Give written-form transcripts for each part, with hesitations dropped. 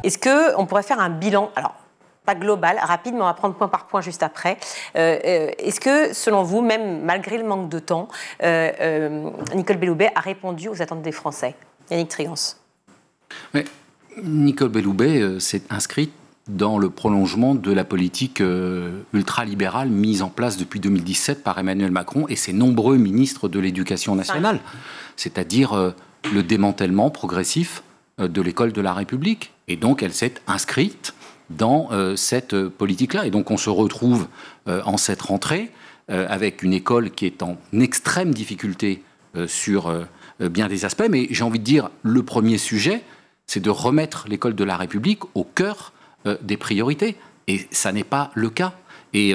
Est-ce qu'on pourrait faire un bilan, alors pas global, rapide, mais on va prendre point par point juste après. Est-ce que, selon vous, même malgré le manque de temps, Nicole Belloubet a répondu aux attentes des Français? Yannick Trigance. Mais Nicole Belloubet s'est inscrite dans le prolongement de la politique ultralibérale mise en place depuis 2017 par Emmanuel Macron et ses nombreux ministres de l'Éducation nationale, c'est-à-dire le démantèlement progressif de l'école de la République. Et donc, elle s'est inscrite dans cette politique-là. Et donc, on se retrouve en cette rentrée avec une école qui est en extrême difficulté sur bien des aspects. Mais j'ai envie de dire, le premier sujet, c'est de remettre l'école de la République au cœur des priorités. Et ça n'est pas le cas. Et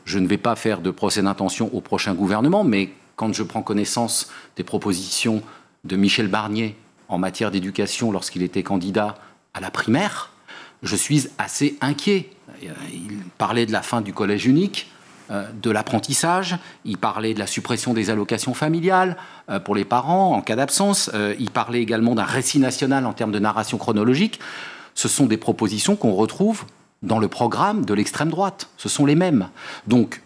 je ne vais pas faire de procès d'intention au prochain gouvernement, mais quand je prends connaissance des propositions de Michel Barnier en matière d'éducation lorsqu'il était candidat à la primaire, je suis assez inquiet. Il parlait de la fin du collège unique, de l'apprentissage, il parlait de la suppression des allocations familiales pour les parents en cas d'absence, il parlait également d'un récit national en termes de narration chronologique. Ce sont des propositions qu'on retrouve dans le programme de l'extrême droite. Ce sont les mêmes. Donc,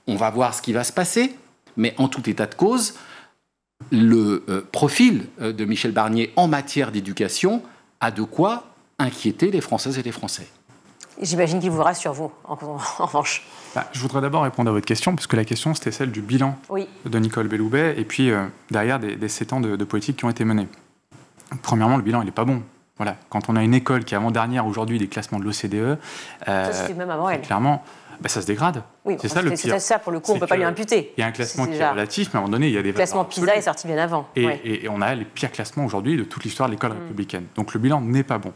on va voir ce qui va se passer, mais en tout état de cause, le profil de Michel Barnier en matière d'éducation a de quoi inquiéter les Françaises et les Français. J'imagine qu'il vous rassure, vous, en revanche. Je voudrais d'abord répondre à votre question, parce que la question, c'était celle du bilan de Nicole Belloubet, et puis derrière des 7 ans de politique qui ont été menés. Premièrement, le bilan, il n'est pas bon. Voilà. Quand on a une école qui est avant-dernière aujourd'hui des classements de l'OCDE, ça, c'était même avant elle. Clairement, ça se dégrade. Oui, c'est ça le pire. C'est ça, pour le coup, on ne peut pas lui imputer. Il y a un classement qui est relatif, mais à un moment donné, il y a des... Le classement PISA est sorti bien avant. Et on a les pires classements aujourd'hui de toute l'histoire de l'école républicaine. Donc le bilan n'est pas bon.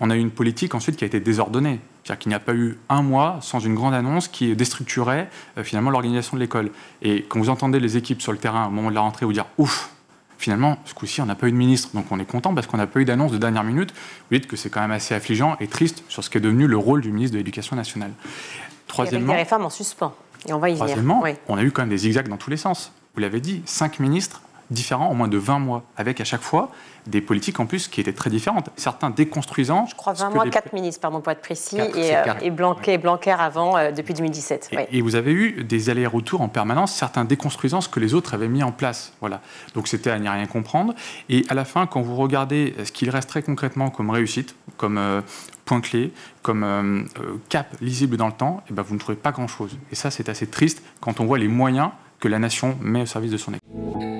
On a eu une politique ensuite qui a été désordonnée. C'est-à-dire qu'il n'y a pas eu un mois sans une grande annonce qui déstructurait finalement l'organisation de l'école. Et quand vous entendez les équipes sur le terrain au moment de la rentrée vous dire « Ouf !» Finalement, ce coup-ci, on n'a pas eu de ministre, donc on est content parce qu'on n'a pas eu d'annonce de dernière minute. Vous dites que c'est quand même assez affligeant et triste sur ce qui est devenu le rôle du ministre de l'Éducation nationale. Troisièmement, avec des réformes en suspens, et on va y venir. Troisièmement, on a eu quand même des zigzags dans tous les sens. Vous l'avez dit, 5 ministres différents en moins de 20 mois, avec à chaque fois des politiques en plus qui étaient très différentes. Certains déconstruisant... Je crois 20 mois, 4 ministres, pardon, pour être précis, et Blanquer avant, depuis 2017. Et vous avez eu des allers-retours en permanence, certains déconstruisant ce que les autres avaient mis en place. Voilà. Donc c'était à n'y rien comprendre. Et à la fin, quand vous regardez ce qu'il reste très concrètement comme réussite, comme point clé, comme cap lisible dans le temps, vous ne trouvez pas grand-chose. Et ça, c'est assez triste quand on voit les moyens que la nation met au service de son école.